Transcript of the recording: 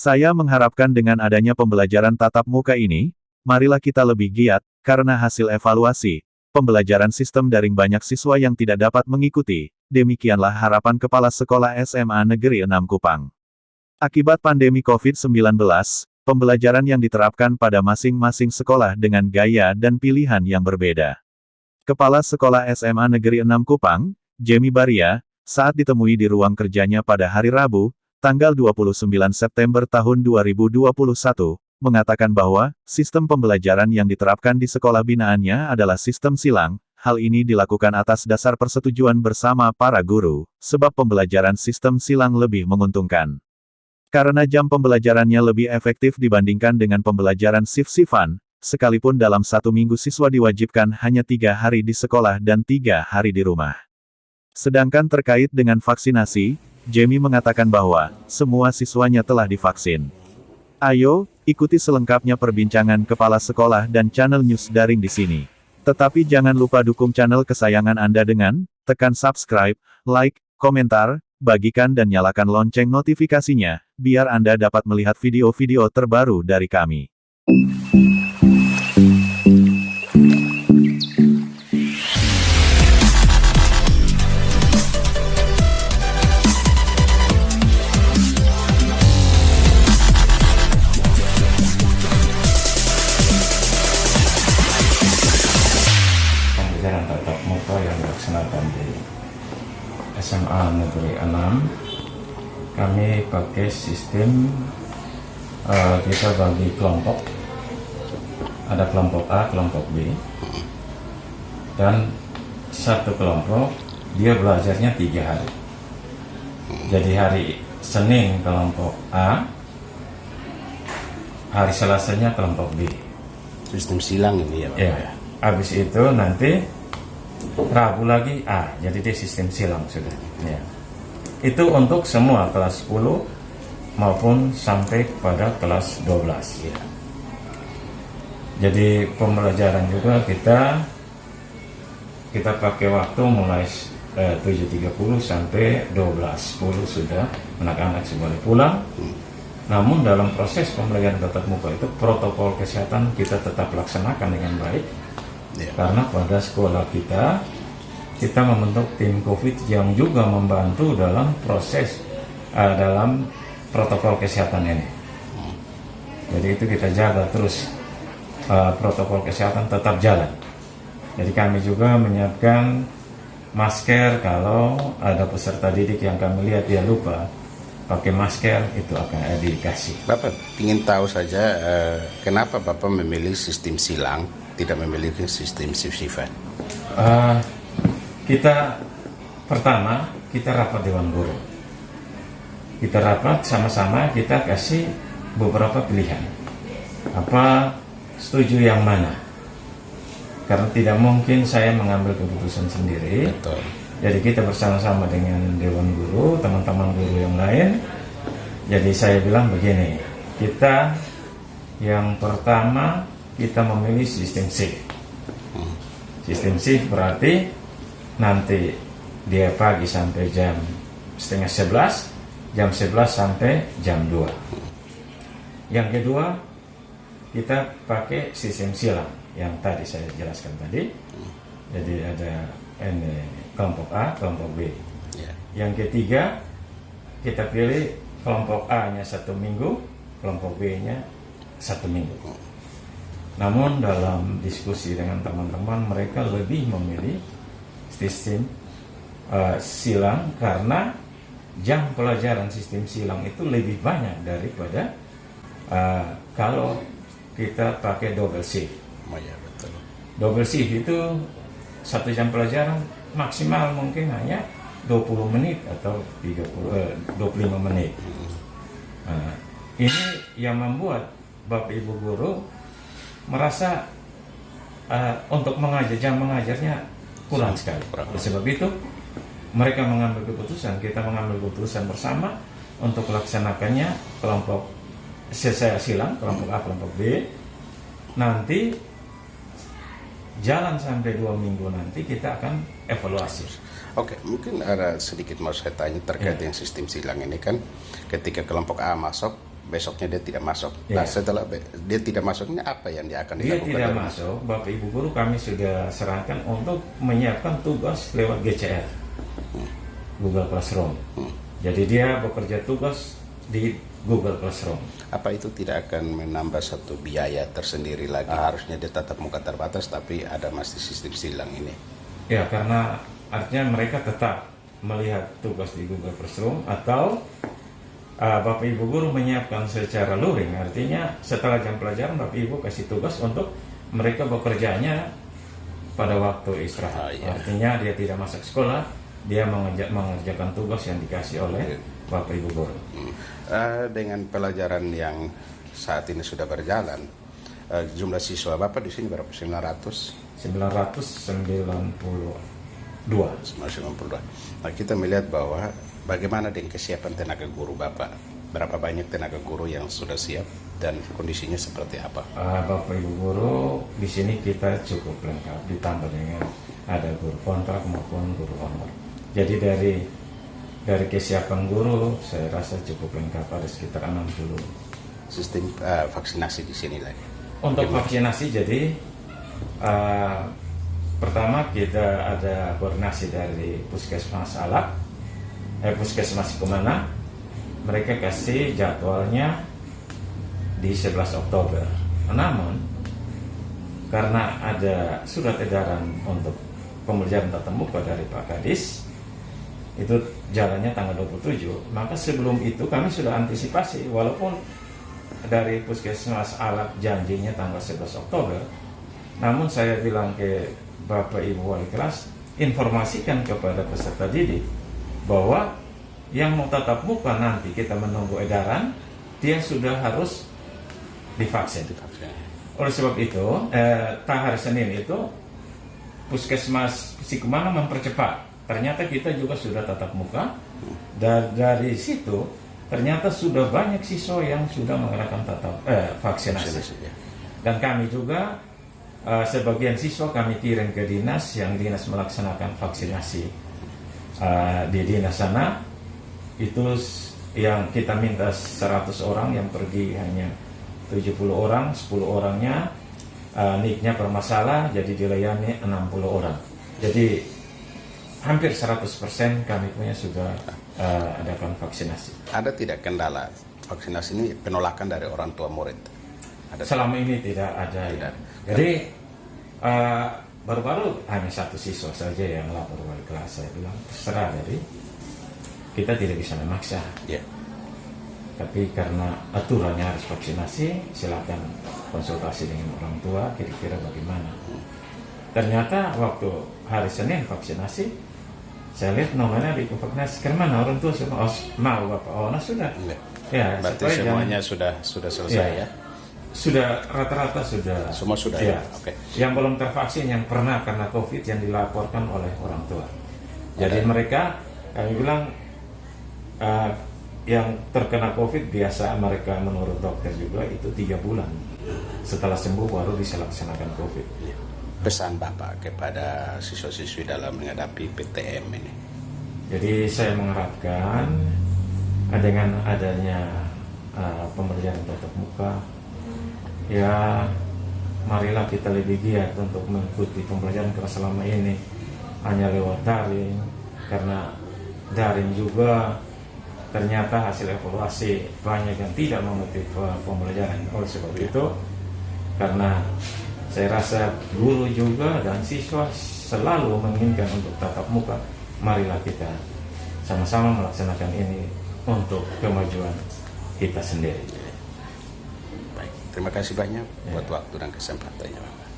Saya mengharapkan dengan adanya pembelajaran tatap muka ini, marilah kita lebih giat, karena hasil evaluasi, pembelajaran sistem daring banyak siswa yang tidak dapat mengikuti, demikianlah harapan Kepala Sekolah SMA Negeri 6 Kupang. Akibat pandemi COVID-19, pembelajaran yang diterapkan pada masing-masing sekolah dengan gaya dan pilihan yang berbeda. Kepala Sekolah SMA Negeri 6 Kupang, Jamie Baria, saat ditemui di ruang kerjanya pada hari Rabu, tanggal 29 September tahun 2021, mengatakan bahwa sistem pembelajaran yang diterapkan di sekolah binaannya adalah sistem silang. Hal ini dilakukan atas dasar persetujuan bersama para guru, sebab pembelajaran sistem silang lebih menguntungkan. Karena jam pembelajarannya lebih efektif dibandingkan dengan pembelajaran shift-shiftan, sekalipun dalam 1 minggu siswa diwajibkan hanya 3 hari di sekolah dan 3 hari di rumah. Sedangkan terkait dengan vaksinasi, Jamie mengatakan bahwa semua siswanya telah divaksin. Ayo, ikuti selengkapnya perbincangan Kepala Sekolah dan channel news daring di sini. Tetapi jangan lupa dukung channel kesayangan Anda dengan tekan subscribe, like, komentar, bagikan dan nyalakan lonceng notifikasinya, biar Anda dapat melihat video-video terbaru dari kami. Pembelajaran tatap muka yang dilaksanakan di SMA Negeri 6, kami pakai sistem kita bagi kelompok, ada kelompok A, kelompok B, dan satu kelompok dia belajarnya 3 hari. Jadi hari Senin kelompok A, hari Selasanya kelompok B. Sistem silang ini ya Pak? Ya. Habis itu nanti Rabu lagi A, jadi dia sistem silang sudah. Ya. Itu untuk semua kelas 10 maupun sampai pada kelas 12. Ya. Jadi pembelajaran juga kita pakai waktu mulai 7.30 sampai 12.10 sudah anak-anak boleh pulang. Namun dalam proses pembelajaran tatap muka itu protokol kesehatan kita tetap laksanakan dengan baik. Ya. Karena pada sekolah kita membentuk tim COVID yang juga membantu dalam proses dalam protokol kesehatan ini. Jadi itu kita jaga terus protokol kesehatan tetap jalan. Jadi kami juga menyiapkan masker kalau ada peserta didik yang kami lihat dia lupa pakai masker, itu akan dikasih. Bapak ingin tahu saja kenapa Bapak memilih sistem silang, tidak memiliki sistem shift-shiftan? Kita pertama kita rapat dewan guru. Kita rapat sama-sama, kita kasih beberapa pilihan. Apa setuju yang mana? Karena tidak mungkin saya mengambil keputusan sendiri. Betul. Jadi kita bersama-sama dengan dewan guru, teman-teman guru yang lain. Jadi saya bilang begini, kita yang pertama kita memilih sistem shift. Sistem shift berarti nanti dia pagi sampai jam 10:30, jam 11 sampai jam 2. Yang kedua, kita pakai sistem silang yang tadi saya jelaskan tadi. Jadi ada kelompok A, kelompok B. Yeah. Yang ketiga, kita pilih kelompok A-nya 1 minggu, kelompok B-nya 1 minggu. Namun dalam diskusi dengan teman-teman, mereka lebih memilih sistem silang karena jam pelajaran sistem silang itu lebih banyak daripada kalau kita pakai double shift. Oh ya, betul. Double shift itu 1 jam pelajaran maksimal mungkin hanya 20 menit atau 25 menit. Nah, ini yang membuat Bapak Ibu guru merasa untuk mengajar, jam mengajarnya kurang sekali. Oleh sebab itu mereka mengambil keputusan, kita mengambil keputusan bersama untuk melaksanakannya kelompok saya silang, kelompok A, kelompok B. Nanti jalan sampai 2 minggu nanti kita akan evaluasi. Oke, mungkin ada sedikit mau saya tanya terkait dengan sistem silang ini kan. Ketika kelompok A masuk, besoknya dia tidak masuk. Ya. Nah, setelah dia tidak masuknya, apa yang dia akan Dia dilakukan? tidak masuk, Bapak Ibu guru kami sudah serahkan untuk menyiapkan tugas lewat GCR, Google Classroom. Jadi dia bekerja tugas di Google Classroom. Apa itu tidak akan menambah satu biaya tersendiri lagi? Harusnya dia tatap muka terbatas, tapi ada masih sistem silang ini. Ya, karena artinya mereka tetap melihat tugas di Google Classroom atau Bapak Ibu guru menyiapkan secara luring, artinya setelah jam pelajaran Bapak Ibu kasih tugas untuk mereka bekerjanya pada waktu istirahat. Iya. Artinya dia tidak masuk sekolah, dia mengerjakan tugas yang dikasih oleh Bapak Ibu guru. Dengan pelajaran yang saat ini sudah berjalan, jumlah siswa Bapak di sini berapa? 992. Nah, kita melihat bahwa bagaimana dengan kesiapan tenaga guru Bapak? Berapa banyak tenaga guru yang sudah siap dan kondisinya seperti apa? Bapak Ibu guru di sini kita cukup lengkap, ditambah dengan ada guru kontrak maupun guru honor. Jadi dari kesiapan guru saya rasa cukup lengkap, ada sekitar 60. Sistem vaksinasi di sini lagi. Untuk vaksinasi jadi pertama kita ada koordinasi dari Puskesmas Alak, Puskesmas Kumana. Mereka kasih jadwalnya di 11 Oktober. Namun karena ada surat edaran untuk pembelajaran tatap muka dari Pak Kadis, itu jalannya tanggal 27, maka sebelum itu kami sudah antisipasi, walaupun dari Puskesmas Alak janjinya tanggal 11 Oktober, namun saya bilang ke Bapak Ibu Wali kelas, informasikan kepada peserta didik bahwa yang mau tatap muka nanti kita menunggu edaran, dia sudah harus divaksin. Oleh sebab itu, hari Senin itu Puskesmas Sikumana mempercepat. Ternyata kita juga sudah tatap muka, dan dari situ ternyata sudah banyak siswa yang sudah mengadakan vaksinasi. Dan kami juga sebagian siswa kami kirim ke dinas, yang dinas melaksanakan vaksinasi di dinas sana. Itu yang kita minta 100 orang, yang pergi hanya 70 orang, 10 orangnya niknya bermasalah, jadi dilayani 60 orang. Jadi hampir 100% kami punya sudah adakan vaksinasi. Ada tidak kendala vaksinasi ini, penolakan dari orang tua murid? Ada. Selama ini tidak ada. Tidak. Jadi baru-baru hanya satu siswa saja yang lapor wali kelas. Saya bilang terserah, jadi kita tidak bisa memaksa. Ya. Tapi karena aturannya harus vaksinasi, silakan konsultasi dengan orang tua kira-kira bagaimana. Ternyata waktu hari Senin vaksinasi, saya lihat nomornya di vaksinasi. Kemana orang tua semua? Oh, mau Bapak? Oh, nah sudah. Ya, berarti semuanya sudah selesai ya? Sudah, rata-rata sudah. Semua sudah ya? Oke. Yang belum tervaksin yang pernah karena COVID yang dilaporkan oleh orang tua. Jadi mereka, kami bilang yang terkena COVID biasa mereka menurut dokter juga itu 3 bulan setelah sembuh baru bisa laksanakan COVID. Pesan Bapak kepada siswa-siswi dalam menghadapi PTM ini? Jadi saya mengharapkan dengan adanya pembelajaran tatap muka, ya marilah kita lebih giat untuk mengikuti pembelajaran, karena selama ini hanya lewat daring. Karena daring juga ternyata hasil evaluasi banyak yang tidak mengikuti pembelajaran. Oleh sebab itu, karena saya rasa guru juga dan siswa selalu menginginkan untuk tatap muka, marilah kita sama-sama melaksanakan ini untuk kemajuan kita sendiri. Baik, terima kasih banyak buat waktu dan kesempatannya, Bapak.